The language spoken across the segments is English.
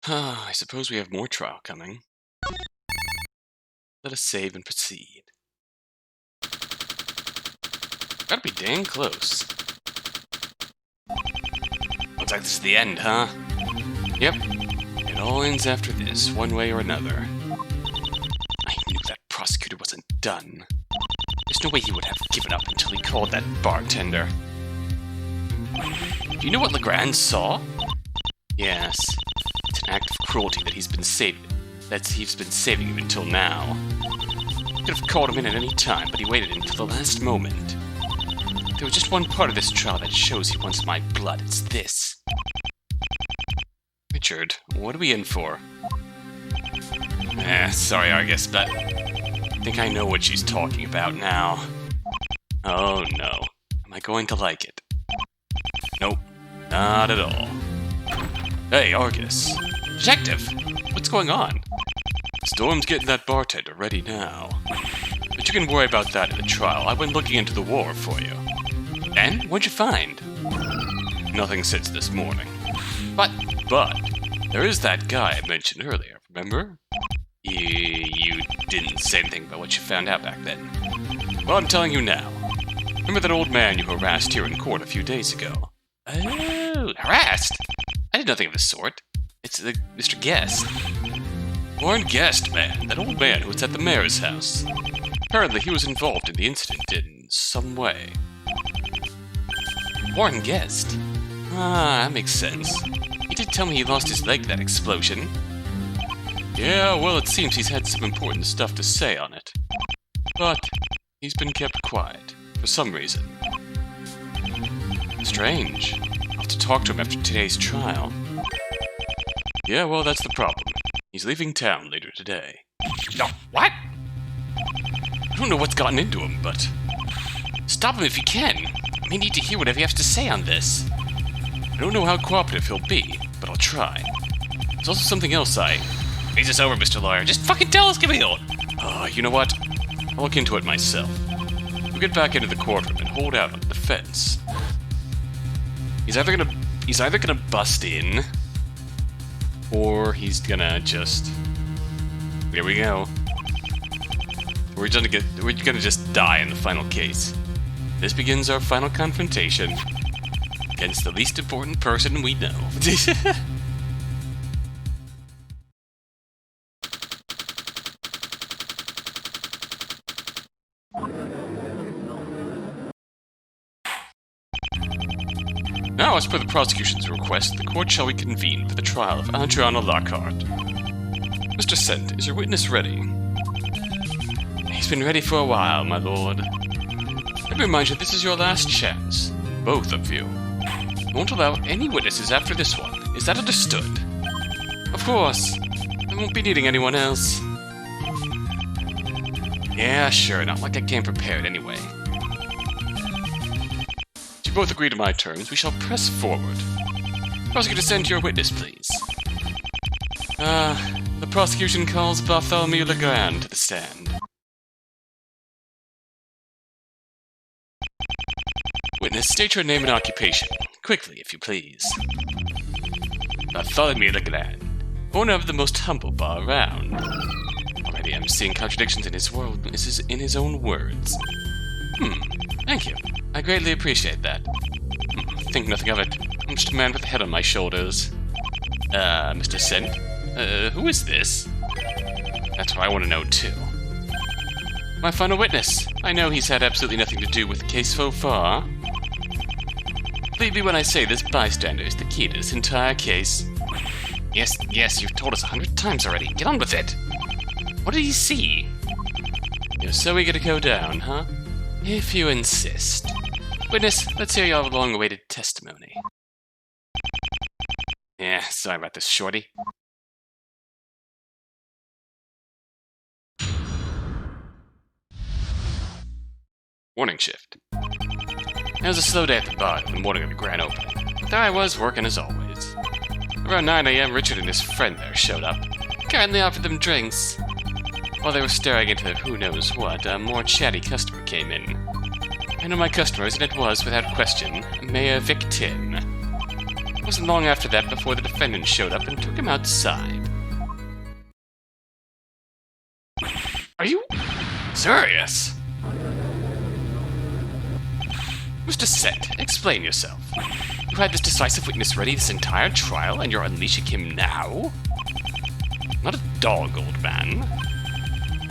I suppose we have more trial coming. Let us save and proceed. Gotta be dang close. Looks like this is the end, huh? Yep. It all ends after this, one way or another. I knew that prosecutor wasn't done. There's no way he would have given up until he called that bartender. Do you know what Legrand saw? Yes. It's an act of cruelty that he's been saving him until now. Could have called him in at any time, but he waited until the last moment. There was just one part of this trial that shows he wants my blood. It's this. Richard, what are we in for? Sorry, Argus, but I think I know what she's talking about now. Oh no. Am I going to like it? Nope. Not at all. Hey, Argus. Detective! What's going on? Storm's getting that bartender ready now. But you can worry about that in the trial. I went looking into the war for you. And? What'd you find? Nothing since this morning. But, there is that guy I mentioned earlier, remember? You didn't say anything about what you found out back then. Well, I'm telling you now. Remember that old man you harassed here in court a few days ago? Oh, harassed? I did nothing of the sort. It's Mr. Guest. Warren Guest, man. That old man who was at the mayor's house. Apparently he was involved in the incident in some way. Warren Guest? Ah, that makes sense. He did tell me he lost his leg in that explosion. Yeah, well, it seems he's had some important stuff to say on it. But he's been kept quiet, for some reason. Strange. I'll have to talk to him after today's trial. Yeah, well, that's the problem. He's leaving town later today. No, what? I don't know what's gotten into him, but... Stop him if you can. I may need to hear whatever he has to say on this. I don't know how cooperative he'll be, but I'll try. There's also something else He's just over, Mr. Lawyer. Just fucking tell us, give me a... you know what? I'll look into it myself. We'll get back into the courtroom and hold out on the defense. He's either gonna bust in, or he's gonna just... Here we go. We're gonna just die in the final case. This begins our final confrontation against the least important person we know. Now, as per the prosecution's request, the court shall reconvene for the trial of Adriana Lockhart. Mr. Sent, is your witness ready? He's been ready for a while, my lord. Let me remind you, this is your last chance. Both of you. I won't allow any witnesses after this one. Is that understood? Of course. I won't be needing anyone else. Yeah, sure. Not like I came prepared anyway. If you both agree to my terms, we shall press forward. Prosecutor, send your witness, please. The prosecution calls Bartholomew Legrand to the stand. Witness, state your name and occupation. Quickly, if you please. Bartholomew Legrand, owner of the most humble bar around. Already I'm seeing contradictions in his own words. Thank you. I greatly appreciate that. Think nothing of it. I'm just a man with a head on my shoulders. Mr. Sent, who is this? That's what I want to know, too. My final witness. I know he's had absolutely nothing to do with the case so far. Believe me when I say this bystander is the key to this entire case. Yes, you've told us 100 times already. Get on with it. What did he see? You're so eager to go down, huh? If you insist. Witness, let's hear your long-awaited testimony. Yeah, sorry about this, shorty. Morning shift. It was a slow day at the bar the morning of the grand opening. There I was, working as always. Around 9 a.m., Richard and his friend there showed up. Kindly offered them drinks. While they were staring into who knows what, a more chatty customer came in. I know my customers, and it was, without question, Mayor Vic Tim. It wasn't long after that before the defendant showed up and took him outside. Are you serious? Mr. Sent, explain yourself. You had this decisive witness ready this entire trial, and you're unleashing him now? Not a dog, old man.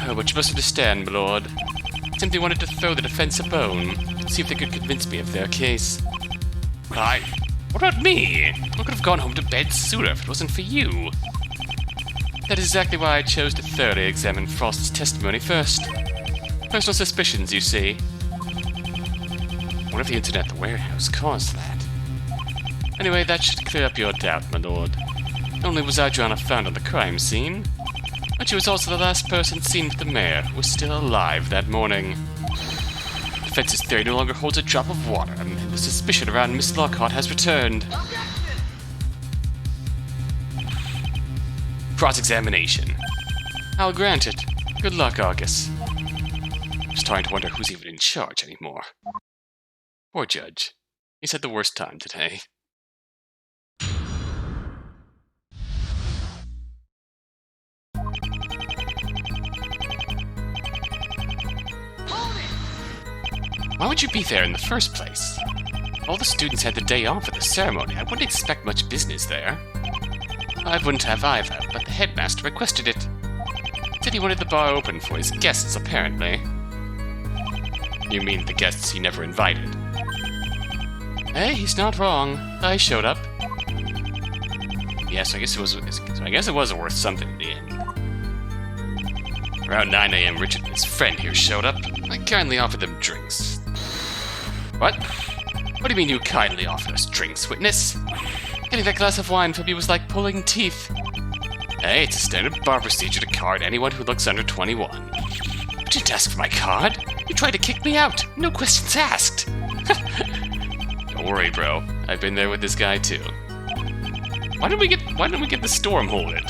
Oh, but you must understand, my lord. I simply wanted to throw the defense a bone, see if they could convince me of their case. What about me? I could have gone home to bed sooner if it wasn't for you. That is exactly why I chose to thoroughly examine Frost's testimony first. Personal suspicions, you see. What if the incident at the warehouse caused that? Anyway, that should clear up your doubt, my lord. Not only was Adriana found on the crime scene, but she was also the last person seen with the mayor, who was still alive that morning. The defense's theory no longer holds a drop of water, and the suspicion around Miss Lockhart has returned. Cross-examination. I'll grant it. Good luck, Argus. I'm starting to wonder who's even in charge anymore. Poor Judge. He's had the worst time today. Why would you be there in the first place? All the students had the day off for the ceremony. I wouldn't expect much business there. I wouldn't have either, but the headmaster requested it. Said he wanted the bar open for his guests, apparently. You mean the guests he never invited? Hey, he's not wrong. I showed up. Yes, I guess it was worth something in the end. Around 9 a.m., Richard and his friend here showed up. I kindly offered them drinks. What? What do you mean you kindly offered us drinks, witness? Getting that glass of wine from you was like pulling teeth. Hey, it's a standard bar procedure to card anyone who looks under 21. You didn't ask for my card. You tried to kick me out. No questions asked. Don't worry, bro. I've been there with this guy too. Why didn't we get the storm holded?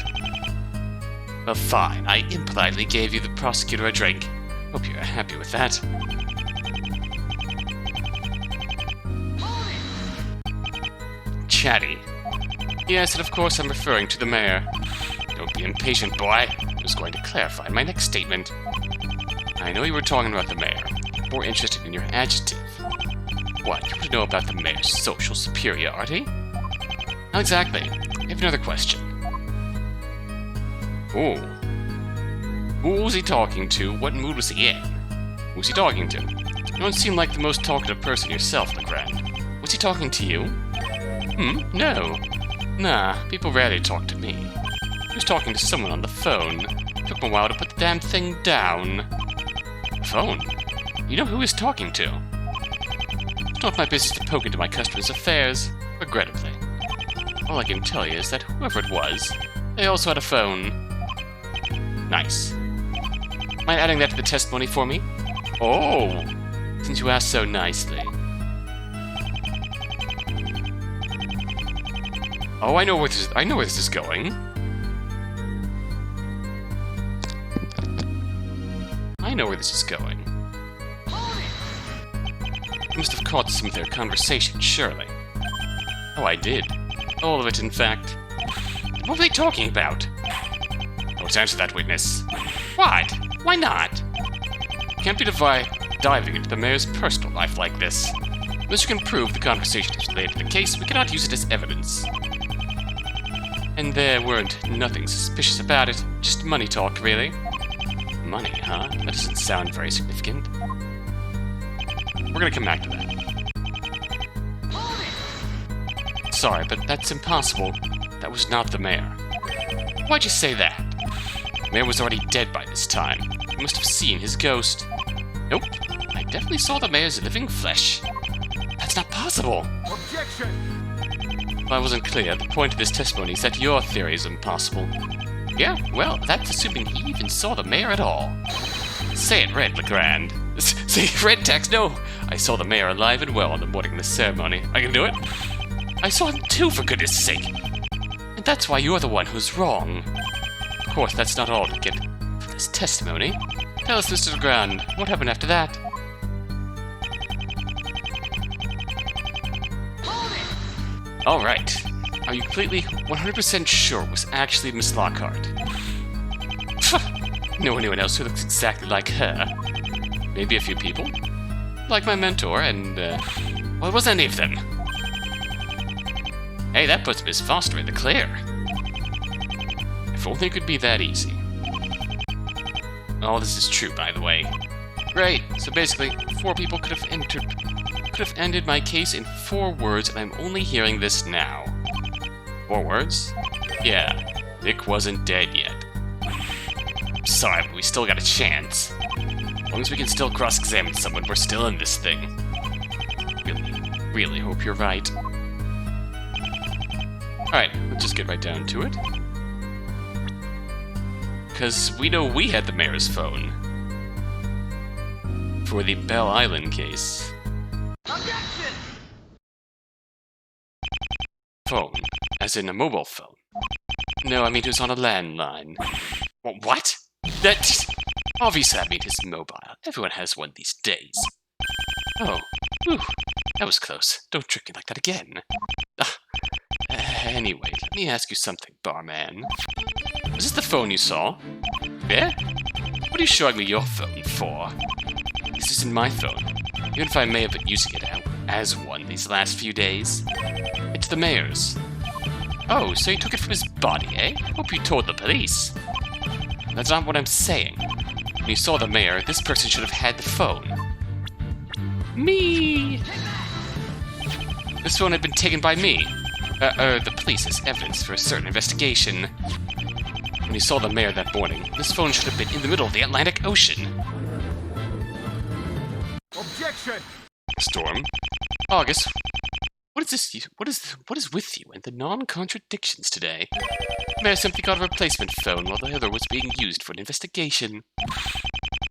Well, fine. I impolitely gave you the prosecutor a drink. Hope you're happy with that. Chatty. Yes, and of course I'm referring to the mayor. Don't be impatient, boy. I was going to clarify my next statement. I know you were talking about the mayor. More interested in your adjective. What, you want to know about the mayor's social superiority? Not exactly. I have another question. Oh. Who was he talking to? What mood was he in? Who was he talking to? You don't seem like the most talkative person yourself, Legrand. Was he talking to you? No. Nah, people rarely talk to me. He was talking to someone on the phone. It took him a while to put the damn thing down. Phone? You know who he's talking to? It's not my business to poke into my customers' affairs, regrettably. All I can tell you is that whoever it was, they also had a phone. Nice. Mind adding that to the testimony for me? Oh, since you asked so nicely. Oh, I know where this is going. I know where this is going. You must have caught some of their conversation, surely. Oh, I did. All of it, in fact. What were they talking about? Don't answer that, witness. What? Why not? Can't be diving into the mayor's personal life like this. Unless you can prove the conversation is related to the case, we cannot use it as evidence. And there weren't nothing suspicious about it, just money talk, really. Money, huh? That doesn't sound very significant. We're gonna come back to that. Sorry, but that's impossible. That was not the mayor. Why'd you say that? The mayor was already dead by this time. You must have seen his ghost. Nope. I definitely saw the mayor's living flesh. That's not possible! Objection! If I wasn't clear, the point of this testimony is that your theory is impossible. Yeah, well, that's assuming he even saw the mayor at all. Say it red, Legrand. Say red text, no! I saw the mayor alive and well on the morning of the ceremony. I can do it? I saw him too, for goodness sake! And that's why you're the one who's wrong. Of course, that's not all to get from this testimony. Tell us, Mr. Legrand, what happened after that? Alright, Are you completely 100% sure it was actually Miss Lockhart? Know anyone else who looks exactly like her? Maybe a few people? Like my mentor and, well, it wasn't any of them. Hey, that puts Miss Foster in the clear. If only it could be that easy. All this is true, by the way. Great, so basically, 4 people could have ended my case in 4 words, and I'm only hearing this now. 4 words? Yeah, Nick wasn't dead yet. Sorry, but we still got a chance. As long as we can still cross-examine someone, we're still in this thing. Really hope you're right. Alright, let's just get right down to it. Because we know we had the mayor's phone. For the Bell Island case. Objection! Phone, as in a mobile phone. No, I mean it was on a landline. What? That... Obviously I mean his mobile. Everyone has one these days. Oh, whew, that was close. Don't trick me like that again. Anyway, let me ask you something, barman. Is this the phone you saw? Yeah? What are you showing me your phone for? This isn't my phone, even if I may have been using it as one these last few days. It's the mayor's. Oh, so you took it from his body, eh? Hope you told the police. That's not what I'm saying. When you saw the mayor, this person should have had the phone. Me! This phone had been taken by me. The police as evidence for a certain investigation. When you saw the mayor that morning, this phone should have been in the middle of the Atlantic Ocean. Objection! Storm. Argus, what is this? What is with you and the non-contradictions today? The mayor simply got a replacement phone while the other was being used for an investigation.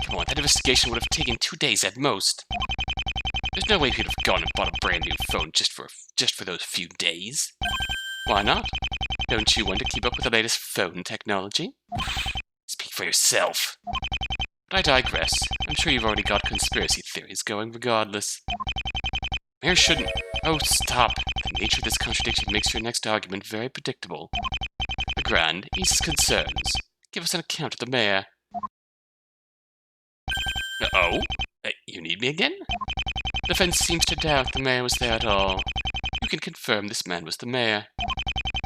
Come on, that investigation would have taken 2 days at most. There's no way he could have gone and bought a brand new phone just for those few days. Why not? Don't you want to keep up with the latest phone technology? Speak for yourself. But I digress. I'm sure you've already got conspiracy theories going regardless. Mayor shouldn't... Oh, stop. The nature of this contradiction makes your next argument very predictable. Legrand, ease his concerns. Give us an account of the mayor. Oh? You need me again? The defense seems to doubt the mayor was there at all. You can confirm this man was the mayor.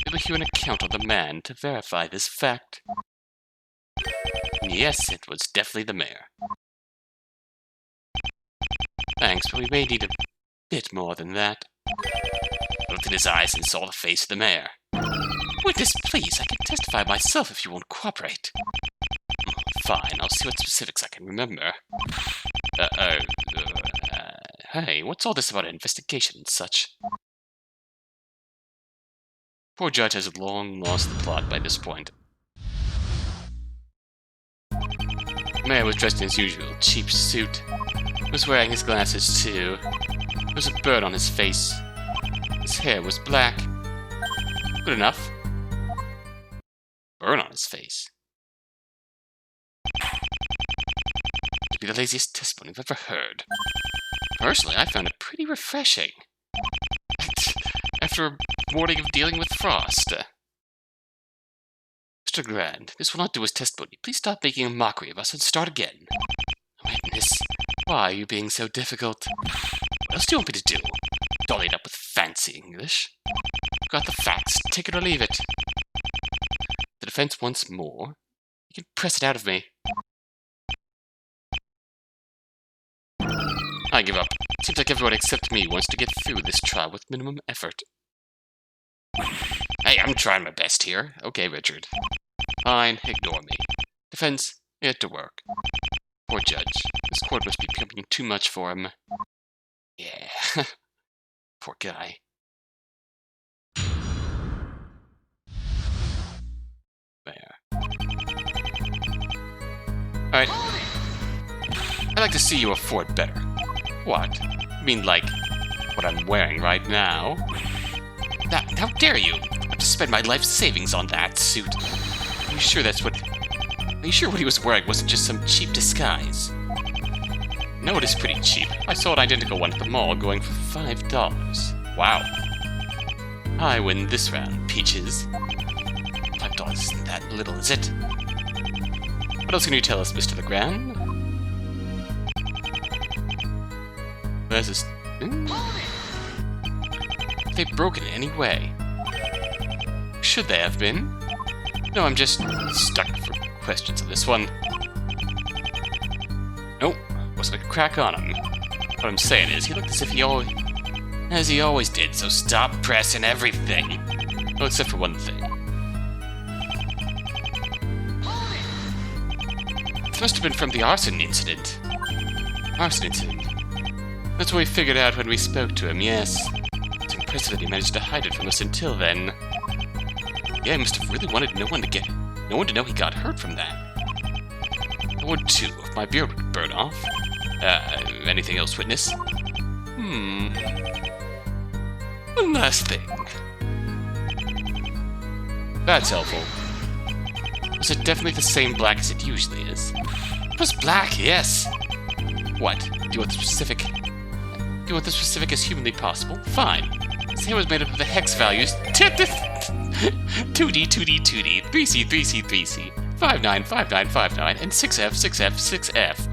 We will hear an account of the man to verify this fact. Yes, it was definitely the mayor. Thanks, but we may need a bit more than that. I looked in his eyes and saw the face of the mayor. Witness, please, I can testify myself if you won't cooperate. Fine, I'll see what specifics I can remember. Hey, what's all this about an investigation and such? Poor judge has long lost the plot by this point. The mayor was dressed in his usual cheap suit. He was wearing his glasses too. There was a bird on his face. His hair was black. Good enough. Burn on his face. To be the laziest testimony I've ever heard. Personally, I found it pretty refreshing. After a morning of dealing with frost. Mr. Grand, this will not do as testimony. Please stop making a mockery of us and start again. Witness, why are you being so difficult? What else do you want me to do? Dolly it up with fancy English. You've got the facts. Take it or leave it. The defense wants more. You can press it out of me. I give up. Seems like everyone except me wants to get through this trial with minimum effort. Hey, I'm trying my best here. Okay, Richard. Fine, ignore me. Defense, get to work. Poor judge. This court must be becoming too much for him. Yeah. Poor guy. There. Alright. I'd like to see you afford better. What? I mean, like, what I'm wearing right now? How dare you? I have to spend my life savings on that suit. Are you sure what he was wearing wasn't just some cheap disguise? No, it is pretty cheap. I saw an identical one at the mall going for $5. Wow. I win this round. peaches. $5 isn't that little, is it? What else can you tell us, Mr. Legrand? There's this... Have they broken in any way? Should they have been? No, I'm just stuck for questions on this one. Nope, wasn't a crack on him. What I'm saying is, he looked as if he always did, so stop pressing everything. Oh, except for one thing. This must have been from the arson incident. Arson incident. That's what we figured out when we spoke to him, yes. It's impressive that he managed to hide it from us until then. Yeah, he must have really wanted no one to know he got hurt from that. I would too, if my beard would burn off. Anything else, witness? One last thing. That's helpful. Was it definitely the same black as it usually is? It was black, yes! What? Do you want the specific? Do you want the specific as humanly possible? Fine. This hair was made up of the hex values 2D, 2D, 2D, 3C, 3C, 3C, 595959, and 6F, 6F, 6F.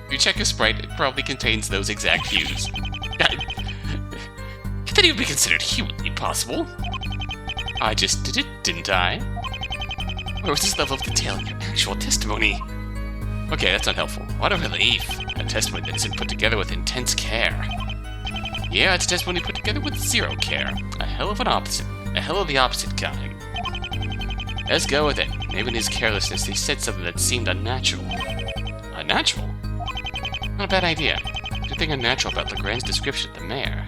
If you check your sprite, it probably contains those exact hues. Can that even be considered humanly possible? I just did it, didn't I? Where was this level of detail in your actual testimony? Okay, that's unhelpful. What a relief. A testimony that isn't put together with intense care. Yeah, it's a testimony put together with zero care. A hell of the opposite kind. Let's go with it. Maybe in his carelessness he said something that seemed unnatural. Unnatural? Not a bad idea. There's nothing unnatural about Legrand's description of the mayor.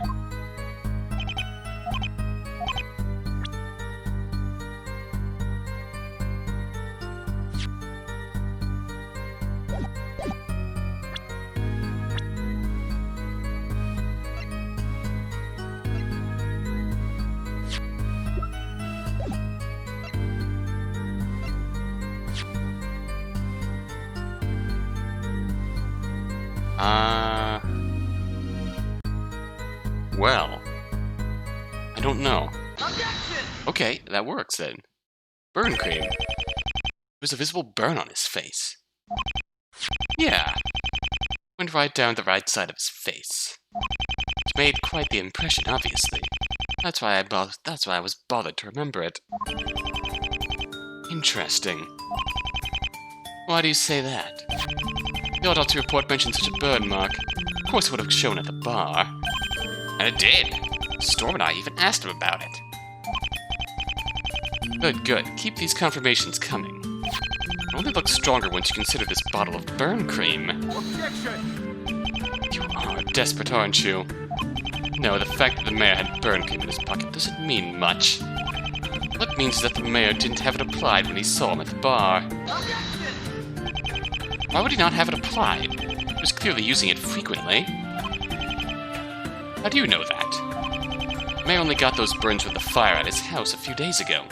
Well, I don't know. Objection! Okay, that works then. Burn cream. There's a visible burn on his face. Yeah. Went right down the right side of his face. It's made quite the impression, obviously. That's why I was bothered to remember it. Interesting. Why do you say that? The autopsy report mentioned such a burn mark. Of course it would have shown at the bar. And it did. Storm and I even asked him about it. Good, good. Keep these confirmations coming. It only looks stronger once you consider this bottle of burn cream. Objection! You are desperate, aren't you? No, the fact that the mayor had burn cream in his pocket doesn't mean much. What it means is that the mayor didn't have it applied when he saw him at the bar. Objection! Why would he not have it applied? He was clearly using it frequently. How do you know that? The mayor only got those burns with the fire at his house a few days ago.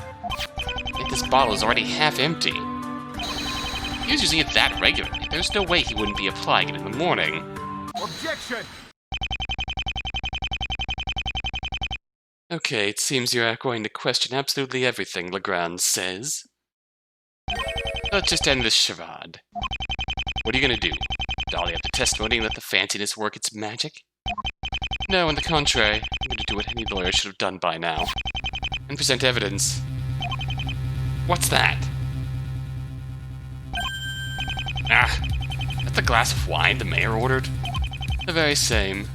Yet this bottle is already half empty. He was using it that regularly. There's no way he wouldn't be applying it in the morning. Objection! Okay, it seems you're going to question absolutely everything Legrand says. Let's just end this charade. What are you going to do? Dolly up the testimony and let the fanciness work its magic? No, on the contrary, I'm going to do what any lawyer should have done by now. And present evidence. What's that? Ah, that's the glass of wine the mayor ordered? The very same.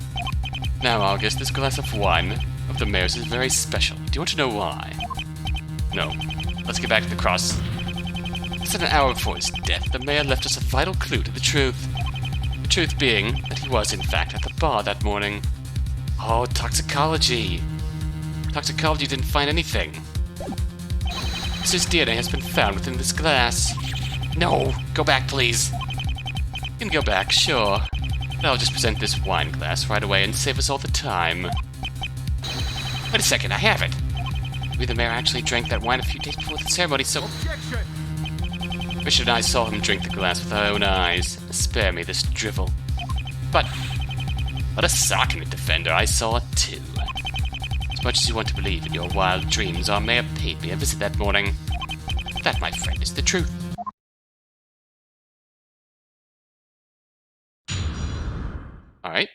Now, August, this glass of wine of the mayor's is very special. Do you want to know why? No. Let's get back to the cross. Less than an hour before his death, the mayor left us a vital clue to the truth. The truth being that he was, in fact, at the bar that morning. Oh, toxicology. Toxicology didn't find anything. His DNA has been found within this glass. No, go back, please. You can go back, sure. But I'll just present this wine glass right away and save us all the time. Wait a second, I have it. Maybe the mayor actually drank that wine a few days before the ceremony, so... Objection! Richard and I saw him drink the glass with our own eyes. Spare me this drivel. But... what a sock in it, Defender. I saw it too. It's much as you want to believe in your wild dreams, our mayor paid me a visit that morning. That, my friend, is the truth. Alright.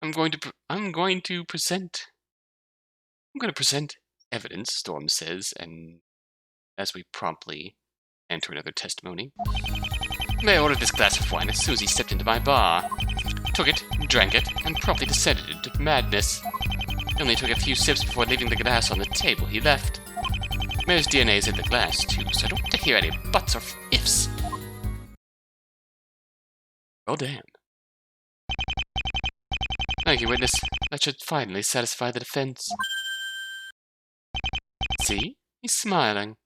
I'm going to present evidence, Storm says, and as we promptly enter another testimony. Mayor ordered this glass of wine as soon as he stepped into my bar. Took it, drank it, and promptly descended into madness. He only took a few sips before leaving the glass on the table. He left. Mayor's DNA is in the glass, too, so I don't want to hear any buts or ifs. Well, damn. Thank you, witness. That should finally satisfy the defense. See? He's smiling.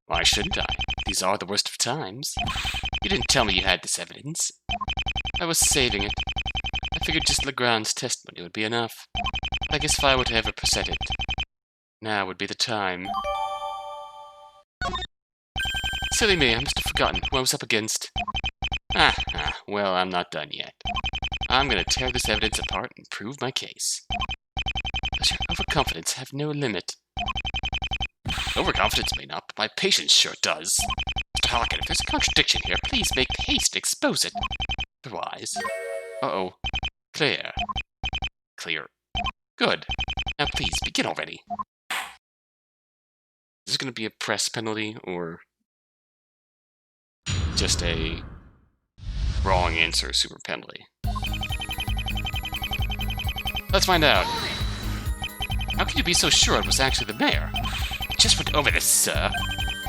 Why shouldn't I? These are the worst of times. You didn't tell me you had this evidence. I was saving it. I figured just Legrand's testimony would be enough. But I guess if I were to ever present it, now would be the time. Silly me, I must have forgotten who I was up against. Well, I'm not done yet. I'm gonna tear this evidence apart and prove my case. Does your overconfidence have no limit? Overconfidence may not, but my patience sure does. Mr. Hakan, if there's a contradiction here, please make haste to expose it. Otherwise... Uh-oh. Clear. Clear. Good. Now please, begin already. Is this gonna be a press penalty, or... just a... wrong answer super penalty? Let's find out. How can you be so sure it was actually the mayor? I just went over this, sir.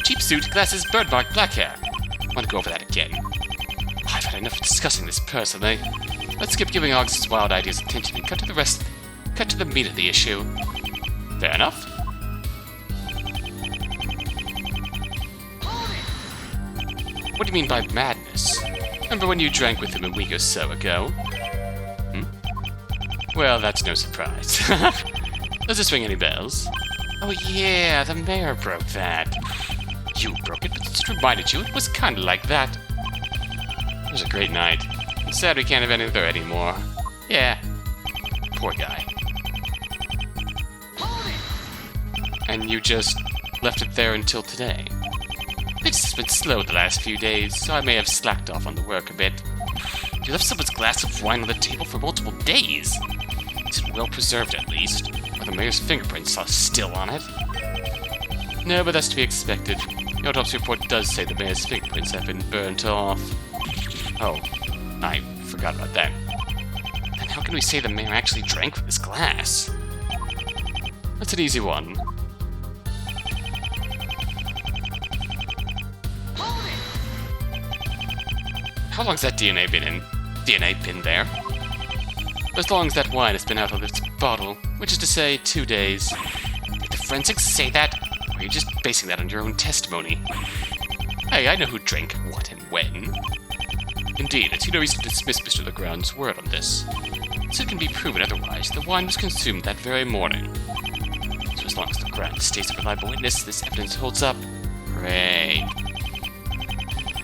Cheap suit, glasses, bird-mark, black hair. I want to go over that again. I've had enough of discussing this personally. Let's skip giving Argus's wild ideas attention and cut to the meat of the issue. Fair enough. What do you mean by madness? Remember when you drank with him a week or so ago? Well, that's no surprise. Does this ring any bells? Oh yeah, the mayor broke that. You broke it, but it just reminded you it was kinda like that. It was a great night. I'm sad we can't have any there anymore. Yeah. Poor guy. And you just left it there until today. It's just been slow the last few days, so I may have slacked off on the work a bit. You left someone's glass of wine on the table for multiple days. Is it well preserved at least? Are the mayor's fingerprints still on it? No, but that's to be expected. The autopsy report does say the mayor's fingerprints have been burnt off. Oh, I forgot about that. Then how can we say the mayor actually drank from this glass? That's an easy one. How long's that DNA been there? As long as that wine has been out of its bottle, which is to say, 2 days. Did the forensics say that? Or are you just basing that on your own testimony? Hey, I know who drank what and when. Indeed, I see no reason to dismiss Mr. Legrand's word on this. So it can be proven otherwise, the wine was consumed that very morning. So as long as Legrand states a reliable witness, this evidence holds up. Great.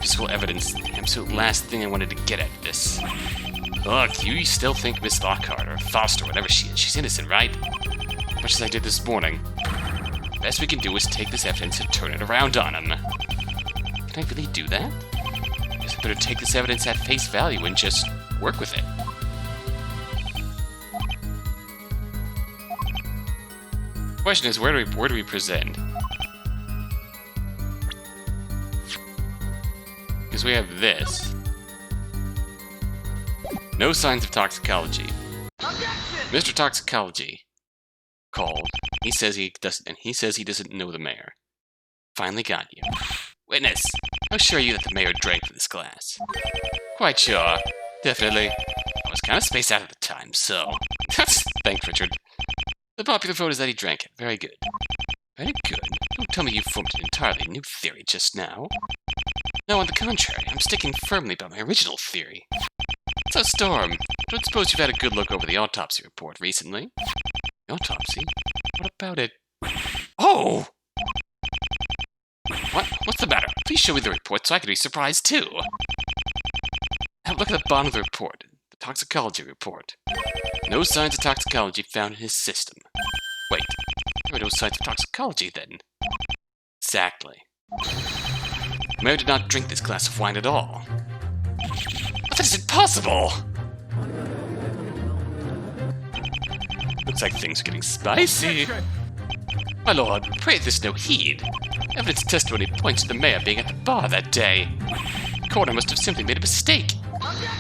Physical evidence, the absolute last thing I wanted to get at this. Look, you still think Miss Lockhart, or Foster, whatever she is, she's innocent, right? Much as I did this morning. The best we can do is take this evidence and turn it around on him. Can I really do that? Guess I better take this evidence at face value and just work with it. Question is, where do we present? Because we have this. No signs of toxicology. Mr. Toxicology called. He says he doesn't know the mayor. Finally got you. Witness, how sure are you that the mayor drank from this glass? Quite sure. Definitely. I was kind of spaced out at the time, so... Thanks, Richard. The popular vote is that he drank it. Very good. Very good? Don't tell me you formed an entirely new theory just now. No, on the contrary, I'm sticking firmly by my original theory. So, Storm, don't suppose you've had a good look over the autopsy report recently? The autopsy? What about it? Oh! What's the matter? Please show me the report so I can be surprised too. Have a look at the bottom of the report, the toxicology report. No signs of toxicology found in his system. Wait, there were no signs of toxicology then. Exactly. The mayor did not drink this glass of wine at all. But that is impossible! Looks like things are getting spicy. Objection! My lord, pray this no heed. Evidence testimony points to the mayor being at the bar that day. The coroner must have simply made a mistake. Objection!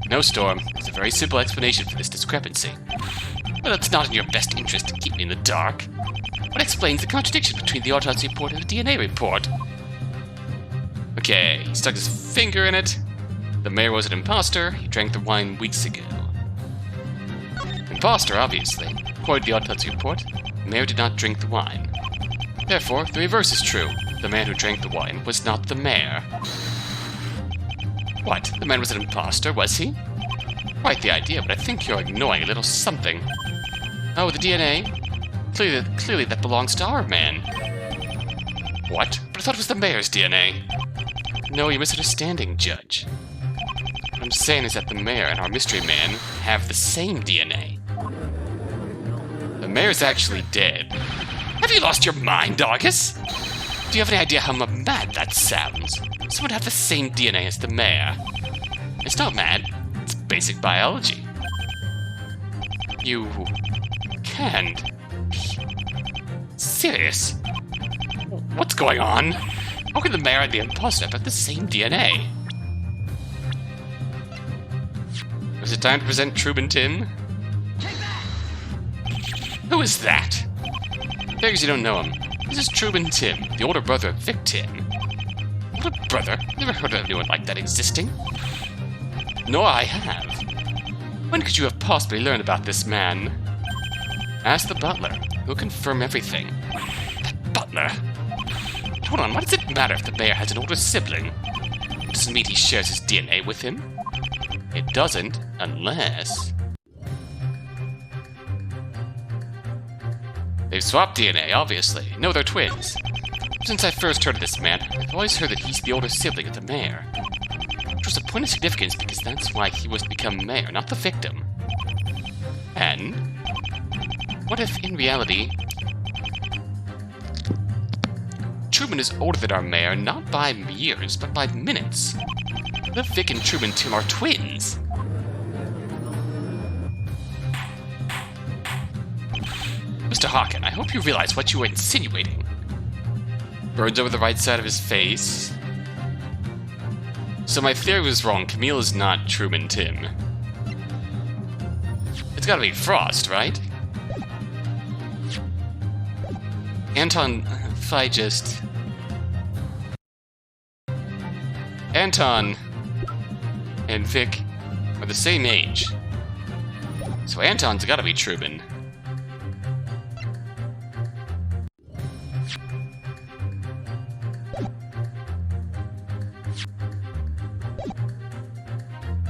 No, Storm. There's a very simple explanation for this discrepancy. Well, it's not in your best interest to keep me in the dark. What explains the contradiction between the autopsy report and the DNA report? Okay, he stuck his finger in it. The mayor was an imposter. He drank the wine weeks ago. Imposter, obviously. According to the autopsy report, the mayor did not drink the wine. Therefore, the reverse is true. The man who drank the wine was not the mayor. What? The man was an imposter, was he? Quite the idea, but I think you're ignoring a little something. Oh, the DNA? Clearly that belongs to our man. What? But I thought it was the mayor's DNA. No, you're misunderstanding, Judge. What I'm saying is that the mayor and our mystery man have the same DNA. The mayor's actually dead. Have you lost your mind, Argus? Do you have any idea how mad that sounds? Someone have the same DNA as the mayor. It's not mad. It's basic biology. You can't be serious. What's going on? How can the mayor and the imposter have the same DNA? Was it time to present Truman Tim? Who is that? Figures you don't know him. This is Truman Tim, the older brother of Vic Tim. Older brother? Never heard of anyone like that existing. Nor I have. When could you have possibly learned about this man? Ask the butler. He'll confirm everything. That butler? Hold on, what does it matter if the mayor has an older sibling? It doesn't mean he shares his DNA with him. It doesn't, unless... They've swapped DNA, obviously. No, they're twins. Since I first heard of this man, I've always heard that he's the older sibling of the mayor. Which was a point of significance because that's why he was to become mayor, not the victim. And... what if, in reality... Truman is older than our mayor, not by years, but by minutes. What if Vic and Truman Tim are twins? Mr. Hakan, I hope you realize what you were insinuating. Burns over the right side of his face. So my theory was wrong. Camille is not Truman Tim. It's gotta be Frost, right? Anton, if I just... Anton and Vic are the same age. So Anton's gotta be Truman.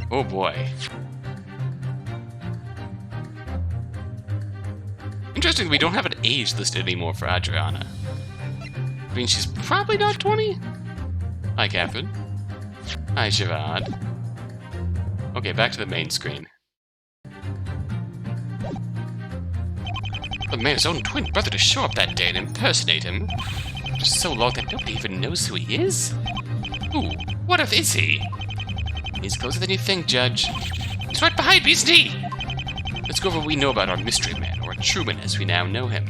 Oh boy. Interesting, we don't have an age listed anymore for Adriana. I mean, she's probably not 20? Hi, Catherine. Hi, Sivad. Okay, back to the main screen. The mayor's own twin brother to show up that day and impersonate him. For so long that nobody even knows who he is? Ooh, what if is he? He's closer than you think, Judge. He's right behind me, isn't he? Let's go over what we know about our mystery man, or Truman as we now know him.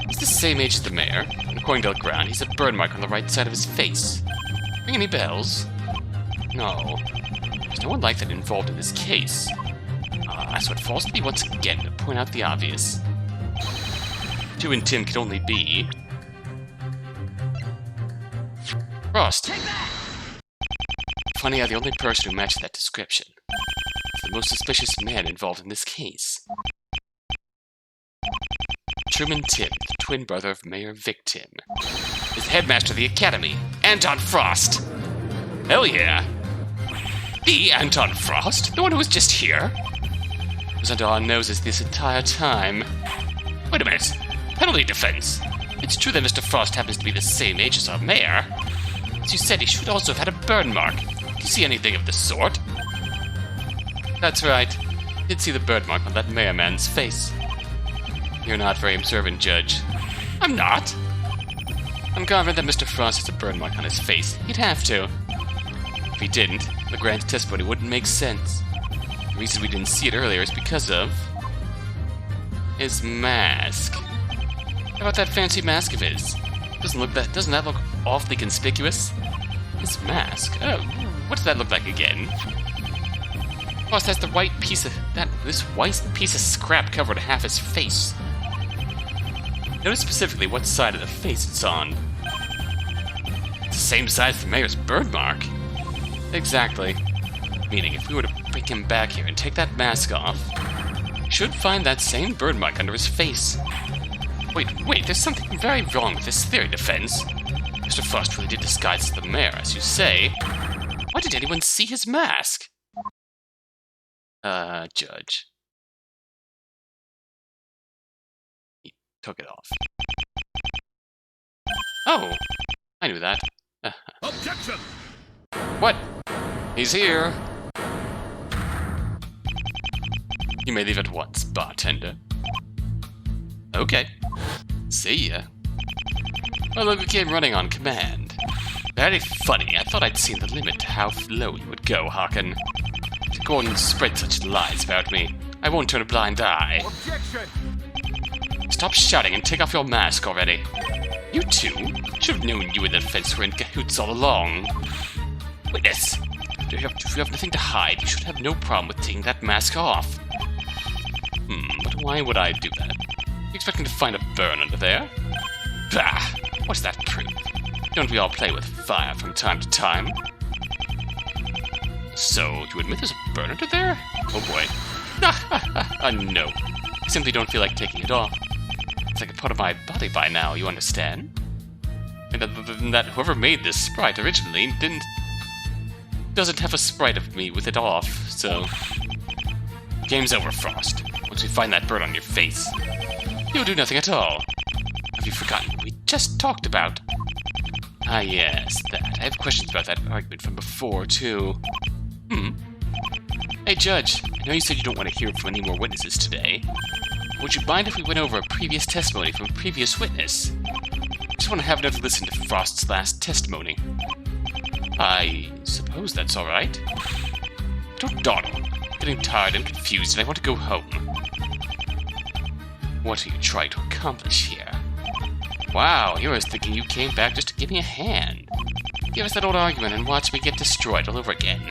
He's the same age as the mayor, and according to Ground, he's a burn mark on the right side of his face. Ring any bells? No. There's no one like that involved in this case. So it falls to me once again to point out the obvious. Two and Tim can only be... Frost. Funny how the only person who matched that description is the most suspicious man involved in this case. Truman Tim, the twin brother of Mayor Vic Tim, is the headmaster of the academy, Anton Frost. Hell yeah! The Anton Frost? The one who was just here? Was under our noses this entire time. Wait a minute. Penalty defense. It's true that Mr. Frost happens to be the same age as our mayor. As you said, he should also have had a burn mark. Do you see anything of the sort? That's right. I did see the birthmark on that mayor man's face. You're not very observant, Judge. I'm not. I'm confident that Mr. Frost has a birthmark on his face. He'd have to. If he didn't, the grand testimony wouldn't make sense. The reason we didn't see it earlier is because of his mask. How about that fancy mask of his? Doesn't that look awfully conspicuous? His mask? Oh, what does that look like again? Frost has the white piece of this white piece of scrap covered half his face. Notice specifically what side of the face it's on. It's the same side as the mayor's birthmark. Exactly. Meaning, if we were to bring him back here and take that mask off, we should find that same birthmark under his face. Wait, there's something very wrong with this theory, Defense. Mr. Frost really did disguise as the mayor, as you say. Why did anyone see his mask? Judge. He took it off. Oh, I knew that. Objection! What? He's here. You may leave at once, bartender. Okay. See ya. Well, look, we came running on command. Very funny. I thought I'd seen the limit to how low you would go, Hakan. To go on and spread such lies about me, I won't turn a blind eye. Objection! Stop shouting and take off your mask already. You two? Should have known you and the defense were in cahoots all along. Witness! If you have nothing to hide, you should have no problem with taking that mask off. But why would I do that? You expecting to find a burn under there? Bah! What's that proof? Don't we all play with fire from time to time? So, you admit there's a burn under there? Oh boy. No. I simply don't feel like taking it off. It's like a part of my body by now, you understand? And other than that, whoever made this sprite originally doesn't have a sprite of me with it off, so... Game's over, Frost. Once we find that burn on your face, you'll do nothing at all. Have you forgotten what we just talked about? Ah, yes, that. I have questions about that argument from before, too. Hey, Judge, I know you said you don't want to hear from any more witnesses today. Would you mind if we went over a previous testimony from a previous witness? I just want to have another listen to Frost's last testimony. I suppose that's all right. Don't dawdle. I'm getting tired and confused, and I want to go home. What are you trying to accomplish here? Wow, here I was thinking you came back just to give me a hand. Give us that old argument and watch me get destroyed all over again.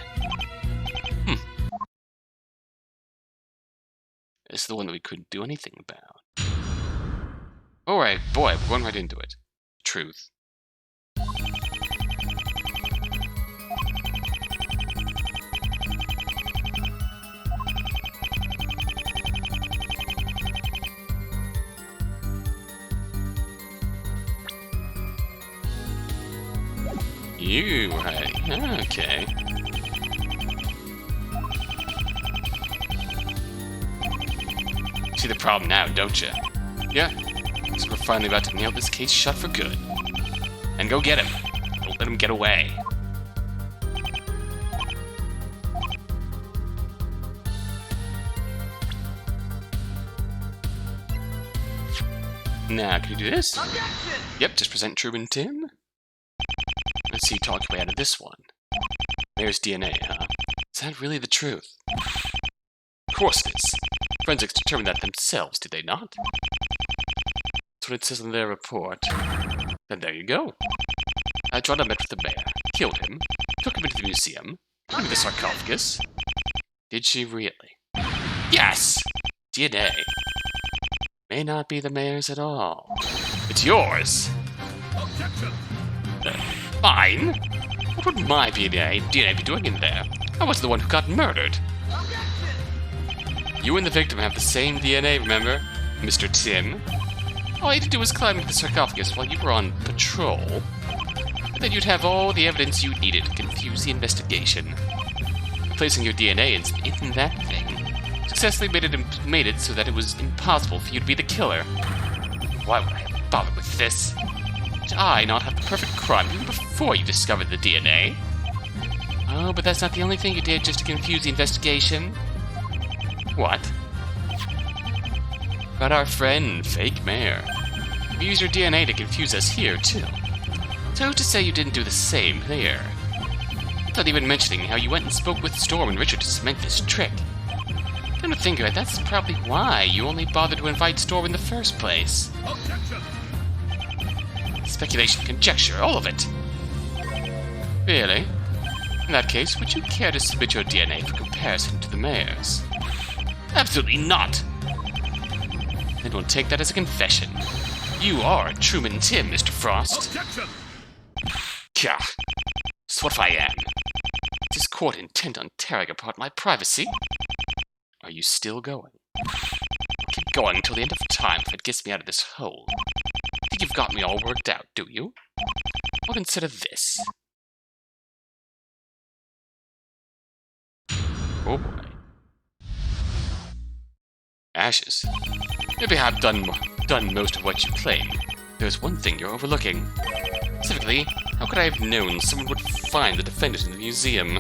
This is the one that we couldn't do anything about. Alright, boy, we're going right into it. Truth. You, right. Okay. See the problem now, don't you? Yeah. So we're finally about to nail this case shut for good. And go get him. Don't let him get away. Now, can you do this? Objection! Yep, just present Truman Tim. Let's see you talk your way out of this one. There's DNA, huh? Is that really the truth? Of course it is. Forensics determined that themselves, did they not? That's what it says in their report. Then there you go. Adrona met with the mayor, killed him, took him into the museum, put him in the sarcophagus. Did she really? Yes! DNA. May not be the mayor's at all. It's yours! Objection! Mine? What would my DNA be doing in there? I was the one who got murdered. Objection! You and the victim have the same DNA, remember? Mr. Tim? All you had to do was climb into the sarcophagus while you were on patrol. And then you'd have all the evidence you needed to confuse the investigation. Placing your DNA in that thing successfully made it so that it was impossible for you to be the killer. Why would I have bothered with this? Did I not have the perfect crime even before you discovered the DNA? Oh, but that's not the only thing you did just to confuse the investigation. What? About our friend, Fake Mayor. You used your DNA to confuse us here, too. So who's to say you didn't do the same here? Without even mentioning how you went and spoke with Storm and Richard to cement this trick. Come to think of it, that's probably why you only bothered to invite Storm in the first place. Objection! Speculation, conjecture, all of it. Really? In that case, would you care to submit your DNA for comparison to the mayor's? Absolutely not! Then we'll take that as a confession. You are Truman Tim, Mr. Frost. Objection! Gah. So what if I am? Is this court intent on tearing apart my privacy? Are you still going? Keep going until the end of time if it gets me out of this hole. Think you've got me all worked out, do you? Well, consider this. Oh boy. Ashes. Maybe I've done most of what you claim. There's one thing you're overlooking. Specifically, how could I have known someone would find the defendant in the museum?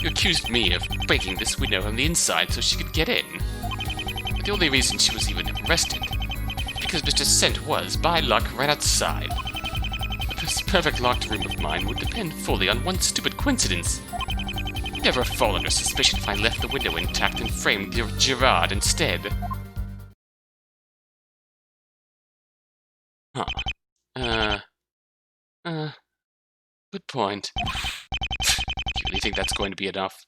You accused me of breaking this window from the inside so she could get in. But the only reason she was even arrested is because Mr. Scent was, by luck, right outside. This perfect locked room of mine would depend fully on one stupid coincidence. I'd never fall under suspicion if I left the window intact and framed Gerard instead. Good point. Do you really think that's going to be enough?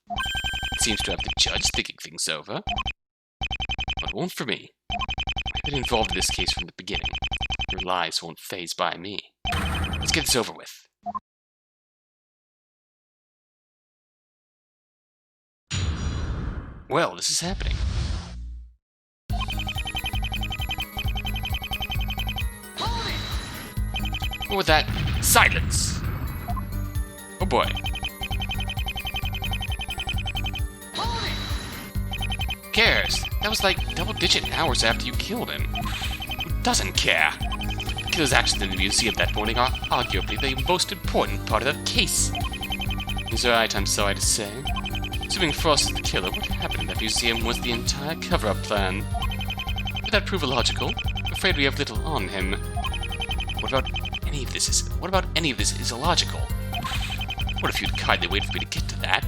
It seems to have the judge thinking things over. But it won't for me. I've been involved in this case from the beginning. Your lies won't faze by me. Let's get this over with. Well, this is happening. What with that? Silence! Oh boy. Who cares? That was like double-digit hours after you killed him. Who doesn't care? The killer's actions in the museum that morning are arguably the most important part of the case. He's right, I'm sorry to say. Assuming Frost is the killer, what happened in that museum was the entire cover-up plan. Would that prove illogical? I'm afraid we have little on him. What about any of this is illogical? What if you'd kindly wait for me to get to that?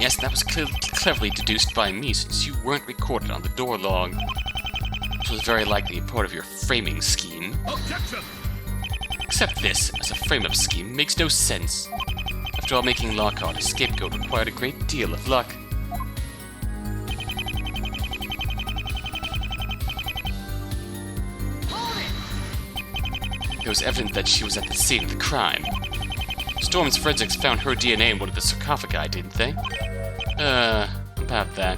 Yes, that was cleverly deduced by me since you weren't recorded on the door log. Which was very likely a part of your framing scheme. Objection! Except this, as a frame-up scheme, makes no sense. After all, making Lockhart a scapegoat required a great deal of luck. It was evident that she was at the scene of the crime. Storm's forensics found her DNA in one of the sarcophagi, didn't they? About that.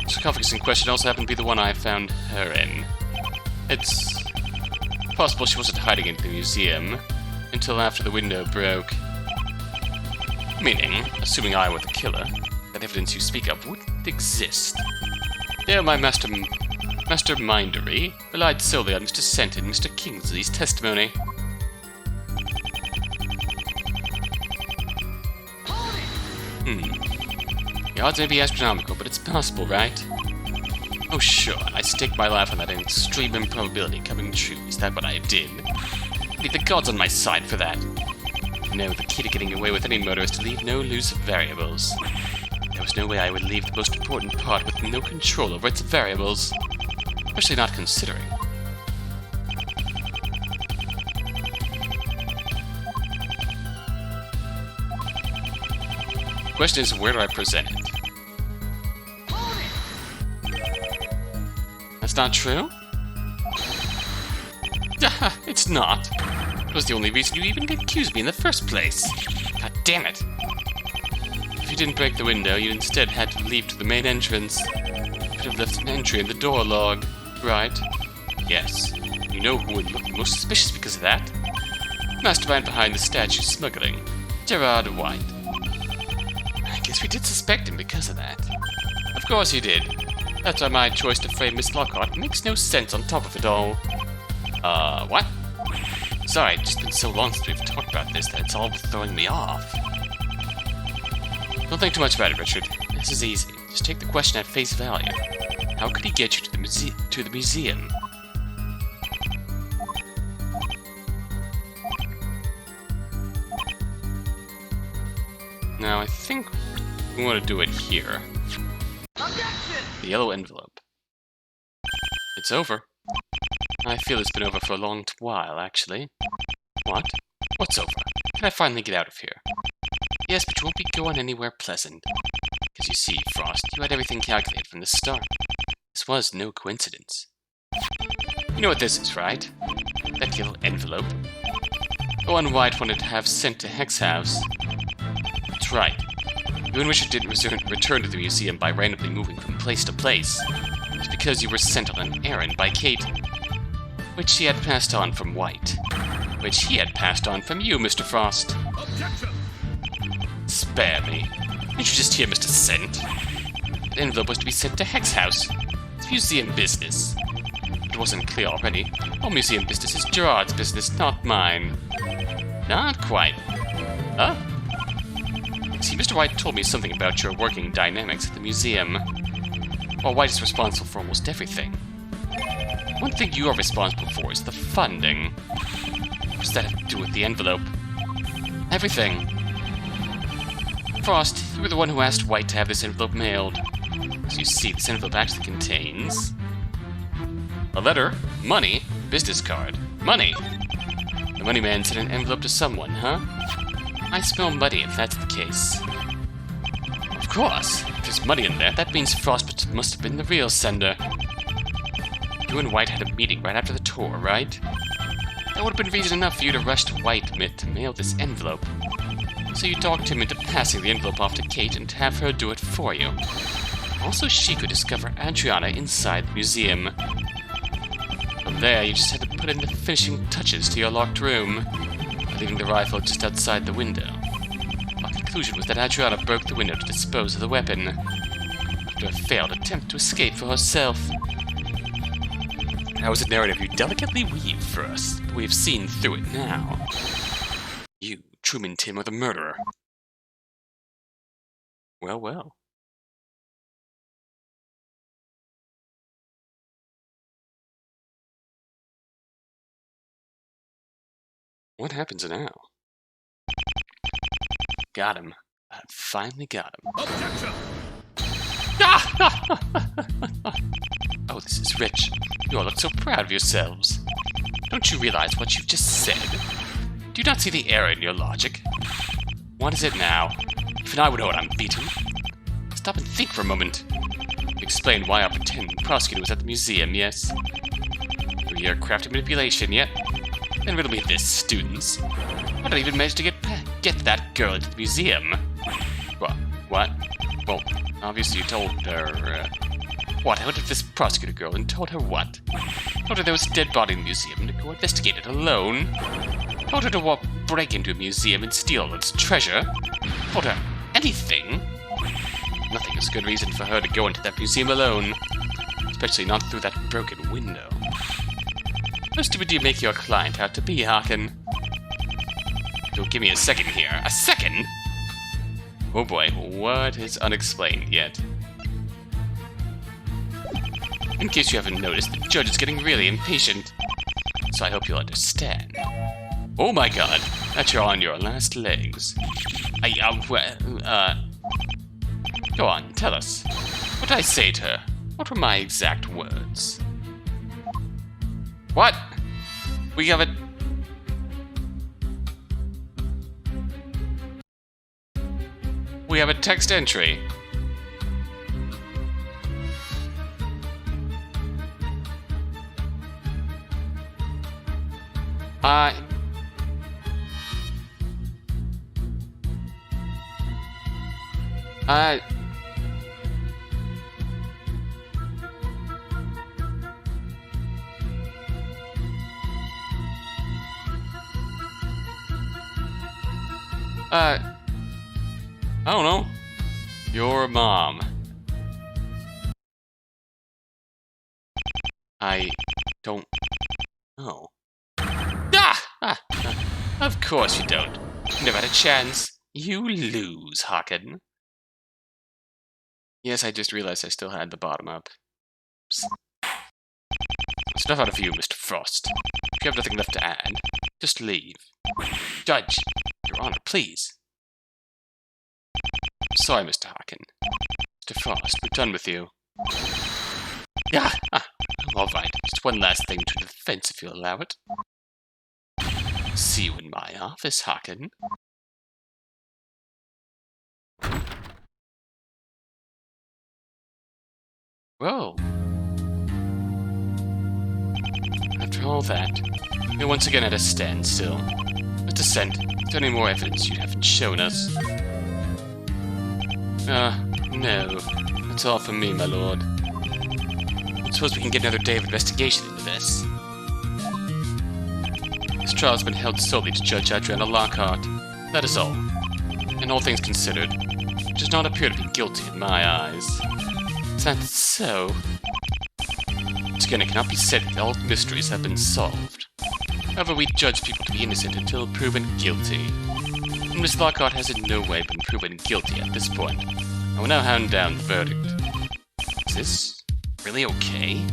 The sarcophagus in question also happened to be the one I found her in. It's possible she wasn't hiding in the museum until after the window broke. Meaning, assuming I were the killer, that evidence you speak of wouldn't exist. There, my mastermindery relied solely on Mr. Scent and Mr. Kingsley's testimony. The odds may be astronomical, but it's possible, right? Oh sure, I stake my life on that extreme improbability coming true. Is that what I did? I need the gods on my side for that. No, the key to getting away with any murder is to leave no loose variables. There was no way I would leave the most important part with no control over its variables. Especially not considering. The question is, where do I present it? That's not true? It's not. It was the only reason you even accused me in the first place. God damn it. If you didn't break the window, you instead had to leave to the main entrance. You could have left an entry in the door log, right? Yes. You know who would look most suspicious because of that? The mastermind behind the statue smuggling, Gerard White. I guess we did suspect him because of that. Of course you did. That's why my choice to frame Miss Lockhart makes no sense on top of it all. What? Sorry, it's just been so long since we've talked about this that it's all throwing me off. Don't think too much about it, Richard. This is easy. Just take the question at face value. How could he get you to the museum? Now, I think we want to do it here. Objection! The yellow envelope. It's over. I feel it's been over for a long while, actually. What? What's over? Can I finally get out of here? Yes, but you won't be going anywhere pleasant. Because you see, Frost, you had everything calculated from the start. This was no coincidence. You know what this is, right? That yellow envelope. The one White wanted to have sent to Hex House. That's right. You and Richard didn't return to the museum by randomly moving from place to place. It's because you were sent on an errand by Kate, which she had passed on from White, which he had passed on from you, Mr. Frost. Objection! Spare me. Didn't you just hear Mr. Sent? That envelope was to be sent to Hex House. It's museum business. It wasn't clear already. All museum business is Gerard's business, not mine. Not quite. Huh? See, Mr. White told me something about your working dynamics at the museum. While White is responsible for almost everything. One thing you are responsible for is the funding. What does that have to do with the envelope? Everything. Frost, you were the one who asked White to have this envelope mailed. So you see, this envelope actually contains a letter, money, business card, money. The money man sent an envelope to someone, huh? I smell muddy if that's the case. Of course, if there's money in there, that means Frost must have been the real sender. You and White had a meeting right after the tour, right? That would have been reason enough for you to rush to White to mail this envelope. So you talked him into passing the envelope off to Kate and to have her do it for you. Also, she could discover Adriana inside the museum. From there, you just had to put in the finishing touches to your locked room, leaving the rifle just outside the window. Our conclusion was that Adriana broke the window to dispose of the weapon, after a failed attempt to escape for herself. That was a narrative you delicately weave for us, but we have seen through it now. You, Truman Tim, are the murderer. Well, well. What happens now? Got him. I finally got him. Objection! Oh, this is rich. You all look so proud of yourselves. Don't you realize what you've just said? Do you not see the error in your logic? What is it now? Even I would know it, I'm beaten. Stop and think for a moment. Explain why our pretend prosecutor was at the museum, yes? Through your crafty manipulation, yet? Then riddle me this, students. How did I even manage to get that girl into the museum? What? Well, obviously you told her, What? I went to this prosecutor girl and told her what? Told her there was a dead body in the museum and to go investigate it alone? Told her to break into a museum and steal all its treasure? Told her anything? Nothing is a good reason for her to go into that museum alone. Especially not through that broken window. How stupid do you make your client out to be, Hakan? Don't give me a second here. A second? Oh boy, what is unexplained yet? In case you haven't noticed, the judge is getting really impatient. So I hope you'll understand. Oh my god, that you're on your last legs. Go on, tell us. What did I say to her? What were my exact words? What? We have a... We have a text entry. I don't know. Your mom. I don't know. Ah! Of course you don't. You never had a chance. You lose, Hakan. Yes, I just realized I still had the bottom up. Oops. That's enough out of you, Mr. Frost. If you have nothing left to add, just leave. Judge, Your Honor, please. Sorry, Mr. Hakan. Mr. Frost, we're done with you. Yeah, all right. Just one last thing to defense, if you'll allow it. See you in my office, Hakan. Whoa. After all that, we're once again at a standstill. Mr. Cent, is there any more evidence you haven't shown us? No. That's all from me, my lord. I suppose we can get another day of investigation into this. This trial has been held solely to Judge Adriana Lockhart. That is all. And all things considered, it does not appear to be guilty in my eyes. Is that so? Once again, it cannot be said that all mysteries have been solved. However, we judge people to be innocent until proven guilty. And Miss Lockhart has in no way been proven guilty at this point. I will now hand down the verdict. Is this really okay?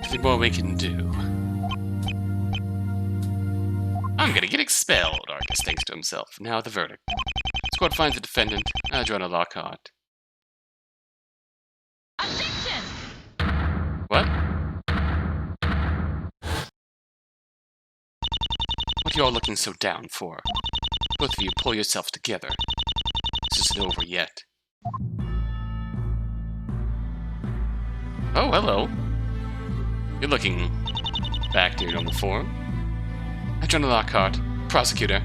Nothing more we can do. I'm gonna get expelled, Argus thinks to himself. Now the verdict. Squad finds the defendant, Adriana Lockhart. Objection! What? What are you all looking so down for? Both of you pull yourselves together. This isn't over yet. Oh, hello. You're looking back to your normal form. Adriana Lockhart, prosecutor.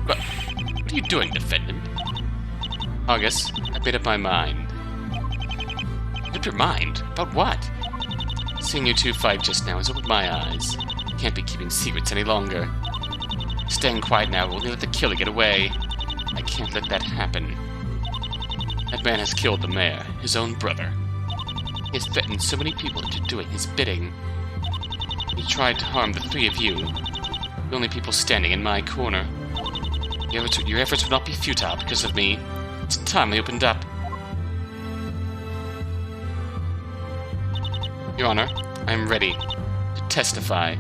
What are you doing, defendant? Argus, I made up my mind. Made up your mind? About what? Seeing you two fight just now has opened my eyes. Can't be keeping secrets any longer. Staying quiet now will only let the killer get away. I can't let that happen. That man has killed the mayor, his own brother. He has threatened so many people into doing his bidding. He tried to harm the three of you, the only people standing in my corner. Your efforts would not be futile because of me. It's time I opened up. Your Honor, I am ready to testify.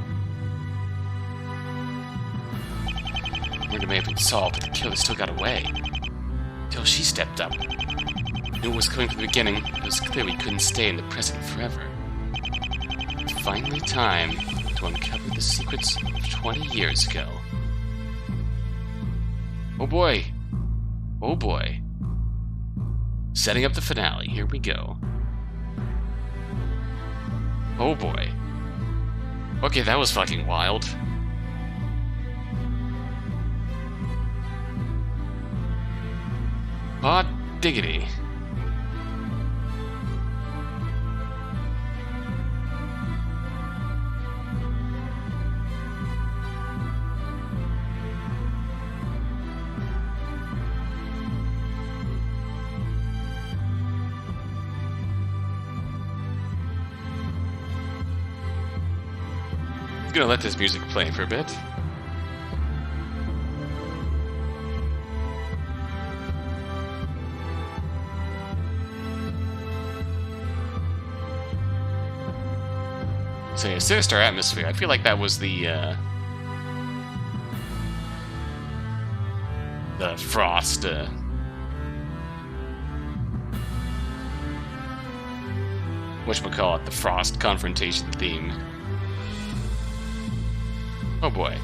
Murder may have been solved, but the killer still got away. Until she stepped up. Knew it was coming from the beginning, but it was clear we couldn't stay in the present forever. It's finally time to uncover the secrets of 20 years ago. Oh boy. Oh boy. Setting up the finale, here we go. Oh boy. Okay, that was fucking wild. Hot diggity. I'm gonna let this music play for a bit. So yeah, sinister atmosphere. I feel like that was the Frost. Whatchamacallit, the Frost confrontation theme. Oh boy.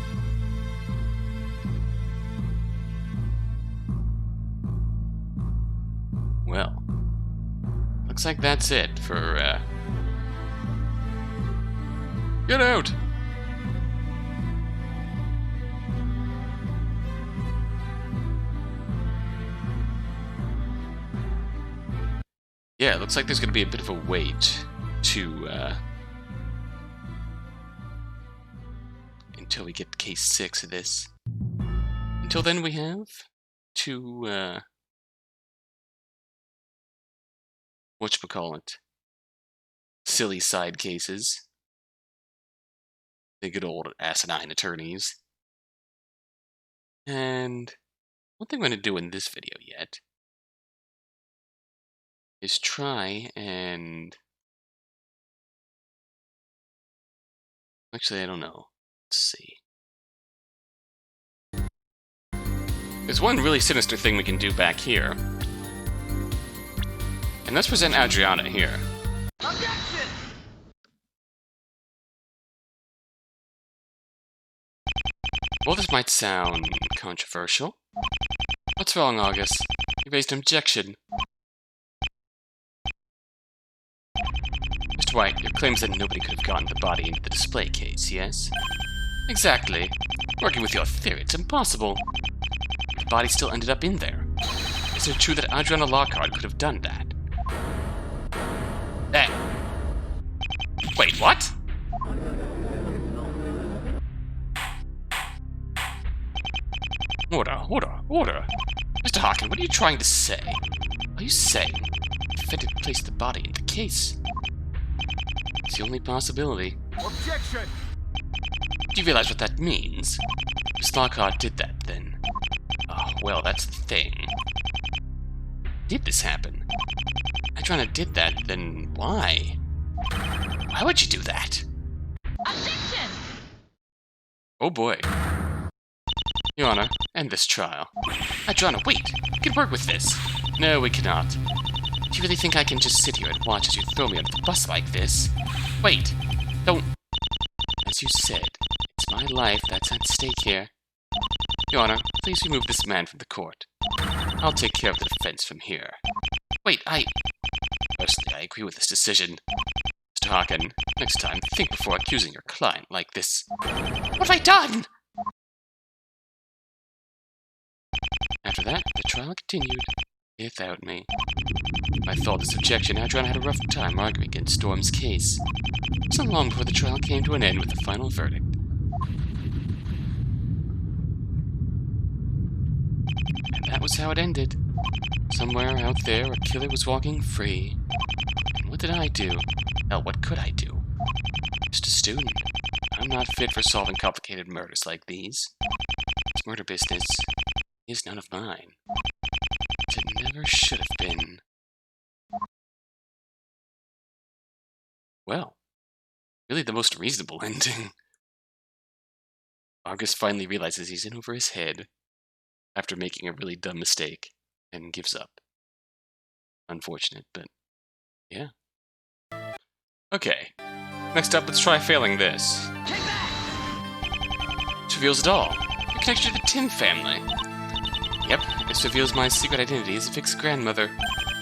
Well, looks like that's it for, Get out! Yeah, it looks like there's gonna be a bit of a wait to, until we get case 6 of this. Until then, we have two, whatchamacallit, silly side cases. The good old asinine attorneys. And one thing I'm going to do in this video yet is try and... Actually, I don't know. Let's see. There's one really sinister thing we can do back here. And let's present Adriana here. Objection! Well, this might sound controversial. What's wrong, Argus? You raised an objection. Mr. White, your claims that nobody could have gotten the body into the display case, yes? Exactly. Working with your theory, it's impossible. The body still ended up in there. Is it true that Adriana Lockhart could have done that? Wait, what? Order. Mr. Hakan, what are you trying to say? Are you saying the defendant placed the body in the case? It's the only possibility. Objection! Do you realize what that means? Miss Lockhart did that, then. Oh, well, that's the thing. Did this happen? Adriana did that, then why? Why would you do that? Objection! Oh boy. Your Honor, end this trial. Adriana, wait! We can work with this! No, we cannot. Do you really think I can just sit here and watch as you throw me under the bus like this? Wait! Don't... As you said, it's my life that's at stake here. Your Honor, please remove this man from the court. I'll take care of the defense from here. Wait, Personally, I agree with this decision. Mr. Hakan, next time, think before accusing your client like this. What have I done? After that, the trial continued, without me. I thought this objection, Adriana had a rough time arguing against Storm's case. It wasn't long before the trial came to an end with the final verdict. And that was how it ended. Somewhere out there, a killer was walking free. And what did I do? Hell, what could I do? Just a student. I'm not fit for solving complicated murders like these. This murder business is none of mine. It never should have been. Well, really the most reasonable ending. Argus finally realizes he's in over his head after making a really dumb mistake and gives up. Unfortunate, but yeah. Okay, next up, let's try failing this. This reveals it all. You're connected to the Tim family. Yep, this reveals my secret identity as Vic's grandmother.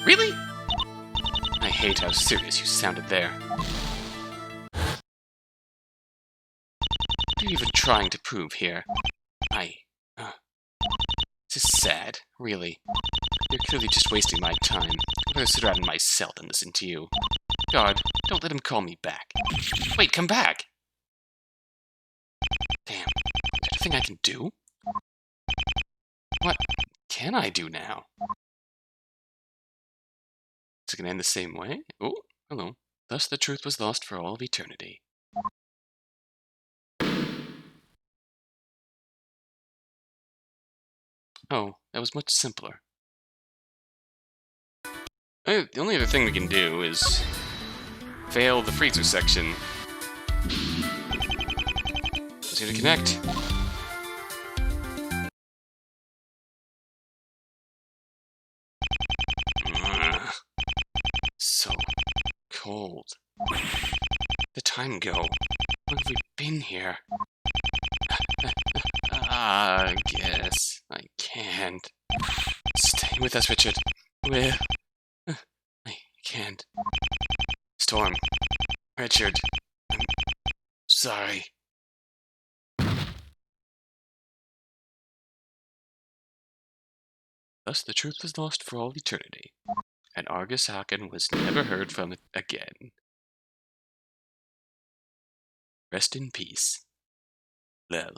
Really? I hate how serious you sounded there. What are you even trying to prove here? This is sad, really. You're clearly just wasting my time. I'd rather sit around in my cell than listen to you. Guard, don't let him call me back. Wait, come back! Damn, is there anything I can do? What can I do now? Is it gonna end the same way? Oh, hello. Thus the truth was lost for all of eternity. Oh, that was much simpler. The only other thing we can do is fail the freezer section. Just need to connect. So cold. The time go. When have we been here? I guess I can't. Stay with us, Richard. I can't. Storm. Richard. I'm sorry. Thus the truth was lost for all eternity, and Argus Hakan was never heard from again. Rest in peace. Lel.